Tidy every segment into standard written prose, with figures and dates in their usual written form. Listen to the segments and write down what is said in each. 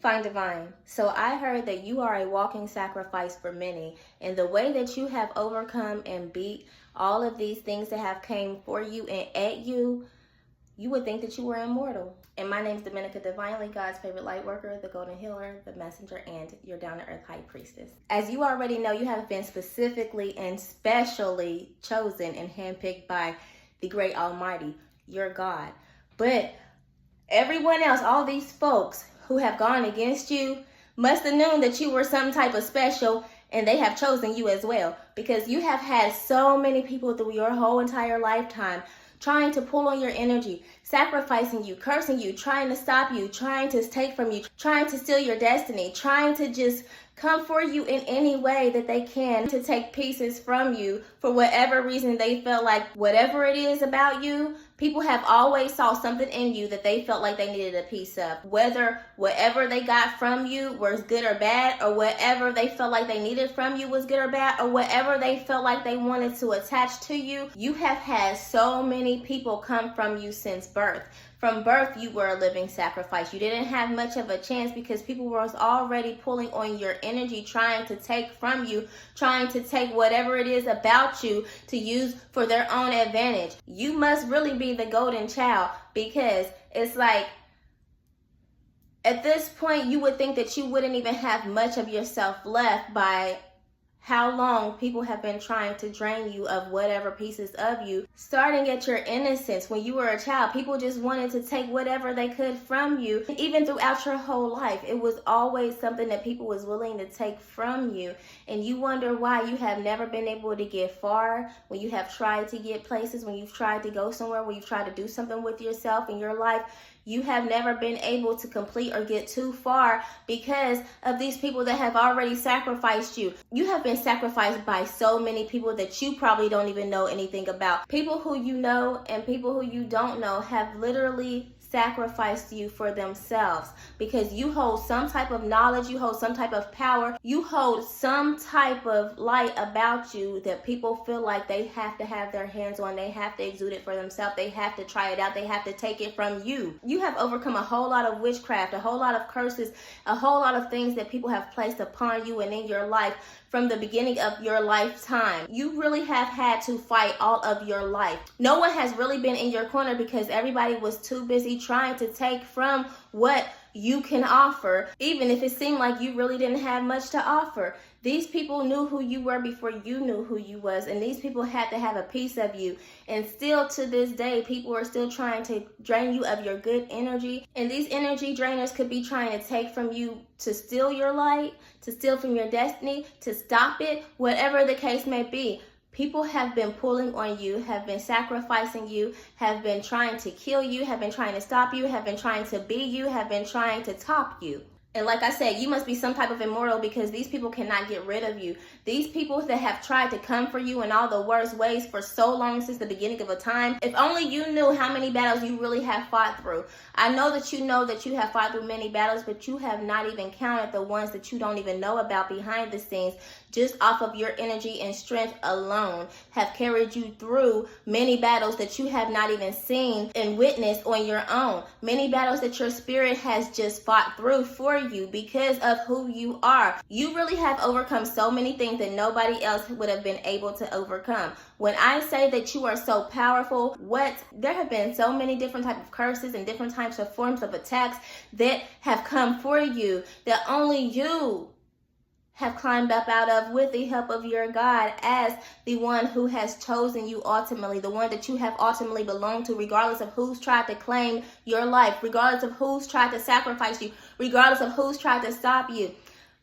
Fine Divine. So I heard that you are a walking sacrifice for many, and the way that you have overcome and beat all of these things that have came for you and at you, you would think that you were immortal. And my name is Dominica Divinely, God's favorite light worker, the golden healer, the messenger, and your down-to-earth high priestess. As you already know, you have been specifically and specially chosen and handpicked by the great Almighty, your God. But everyone else, all these folks who have gone against you, must have known that you were some type of special, and they have chosen you as well, because you have had so many people through your whole entire lifetime trying to pull on your energy, sacrificing you, cursing you, trying to stop you, trying to take from you, trying to steal your destiny, trying to just come for you in any way that they can to take pieces from you for whatever reason they felt like. Whatever it is about you, people have always saw something in you that they felt like they needed a piece of. Whether whatever they got from you was good or bad, or whatever they felt like they needed from you was good or bad, or whatever they felt like they wanted to attach to you, you have had so many people come from you since birth. From birth, you were a living sacrifice. You didn't have much of a chance because people were already pulling on your energy, trying to take from you, trying to take whatever it is about you to use for their own advantage. You must really be the golden child, because it's like, at this point, you would think that you wouldn't even have much of yourself left by how long people have been trying to drain you of whatever pieces of you. Starting at your innocence, when you were a child, people just wanted to take whatever they could from you. Even throughout your whole life, it was always something that people was willing to take from you. And you wonder why you have never been able to get far, when you have tried to get places, when you've tried to go somewhere, when you've tried to do something with yourself in your life. You have never been able to complete or get too far because of these people that have already sacrificed you. You have been sacrificed by so many people that you probably don't even know anything about. People who you know and people who you don't know have literally sacrificed you for themselves, because you hold some type of knowledge, you hold some type of power, you hold some type of light about you that people feel like they have to have their hands on, they have to exude it for themselves, they have to try it out, they have to take it from you. You have overcome a whole lot of witchcraft, a whole lot of curses, a whole lot of things that people have placed upon you and in your life from the beginning of your lifetime. You really have had to fight all of your life. No one has really been in your corner because everybody was too busy trying to take from what you can offer, even if it seemed like you really didn't have much to offer. These people knew who you were before you knew who you was, and these people had to have a piece of you. And still to this day, people are still trying to drain you of your good energy. And these energy drainers could be trying to take from you to steal your light, to steal from your destiny, to stop it, whatever the case may be. People have been pulling on you, have been sacrificing you, have been trying to kill you, have been trying to stop you, have been trying to be you, have been trying to top you. And like I said, you must be some type of immortal, because these people cannot get rid of you. These people that have tried to come for you in all the worst ways for so long, since the beginning of a time. If only you knew how many battles you really have fought through. I know that you have fought through many battles, but you have not even counted the ones that you don't even know about behind the scenes. Just off of your energy and strength alone have carried you through many battles that you have not even seen and witnessed on your own. Many battles that your spirit has just fought through for you because of who you are. You really have overcome so many things that nobody else would have been able to overcome. When I say that you are so powerful, there have been so many different types of curses and different types of forms of attacks that have come for you that only you have climbed up out of with the help of your God, as the one who has chosen you ultimately, the one that you have ultimately belonged to, regardless of who's tried to claim your life, regardless of who's tried to sacrifice you, regardless of who's tried to stop you.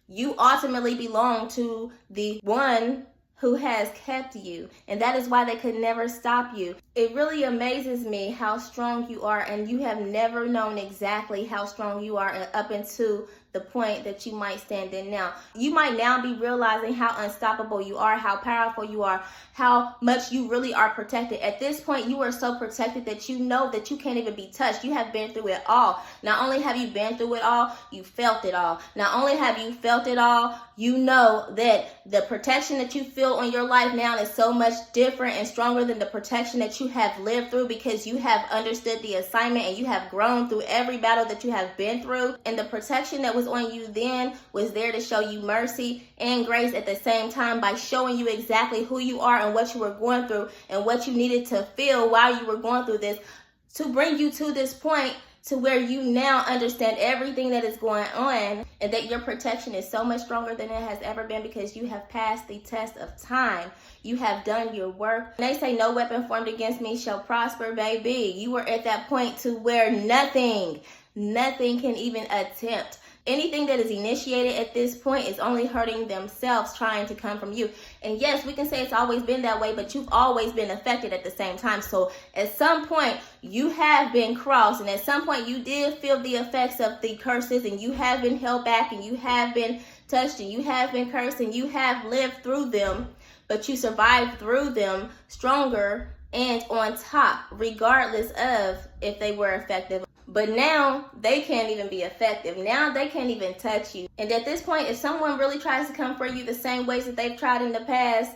You ultimately belong to the one who has kept you, and that is why they could never stop you. It really amazes me how strong you are, and you have never known exactly how strong you are up until the point that you might stand in now. You might now be realizing how unstoppable you are, how powerful you are, how much you really are protected. At this point, you are so protected that you know that you can't even be touched. You have been through it all. Not only have you been through it all, you felt it all. Not only have you felt it all, you know that the protection that you feel on your life now is so much different and stronger than the protection that you you have lived through, because you have understood the assignment and you have grown through every battle that you have been through. And the protection that was on you then was there to show you mercy and grace at the same time, by showing you exactly who you are and what you were going through and what you needed to feel while you were going through this, to bring you to this point to where you now understand everything that is going on, and that your protection is so much stronger than it has ever been, because you have passed the test of time. You have done your work. When they say no weapon formed against me shall prosper, baby, you were at that point to where nothing can even attempt. Anything that is initiated at this point is only hurting themselves, trying to come from you. And yes, we can say it's always been that way, but you've always been affected at the same time. So at some point, you have been crossed, and at some point, you did feel the effects of the curses, and you have been held back, and you have been touched, and you have been cursed, and you have lived through them, but you survived through them stronger and on top, regardless of if they were effective. But now they can't even be effective. Now they can't even touch you. And at this point, if someone really tries to come for you the same ways that they've tried in the past,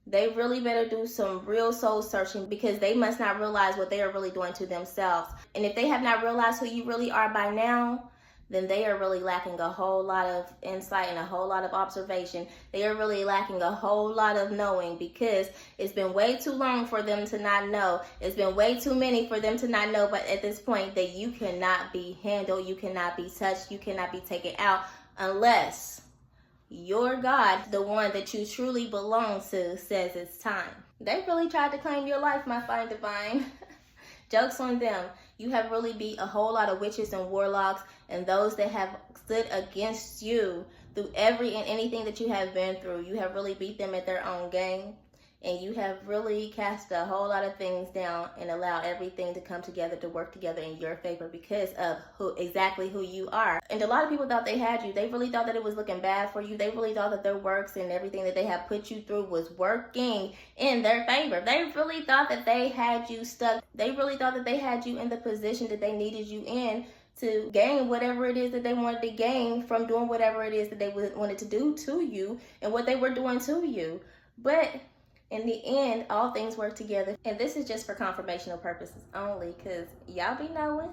they really better do some real soul searching, because they must not realize what they are really doing to themselves. And if they have not realized who you really are by now, then they are really lacking a whole lot of insight and a whole lot of observation. They are really lacking a whole lot of knowing, because it's been way too long for them to not know. It's been way too many for them to not know. But at this point, that you cannot be handled, you cannot be touched, you cannot be taken out, unless your God, the one that you truly belong to, says it's time. They really tried to claim your life, my fine divine. Joke's on them. You have really beat a whole lot of witches and warlocks and those that have stood against you through every and anything that you have been through. You have really beat them at their own game, and you have really cast a whole lot of things down and allowed everything to come together, to work together in your favor, because of exactly who you are. And a lot of people thought they had you. They really thought that it was looking bad for you. They really thought that their works and everything that they have put you through was working in their favor. They really thought that they had you stuck. They really thought that they had you in the position that they needed you in to gain whatever it is that they wanted to gain from doing whatever it is that they wanted to do to you and what they were doing to you. But in the end, all things work together. And this is just for confirmational purposes only, because y'all be knowing.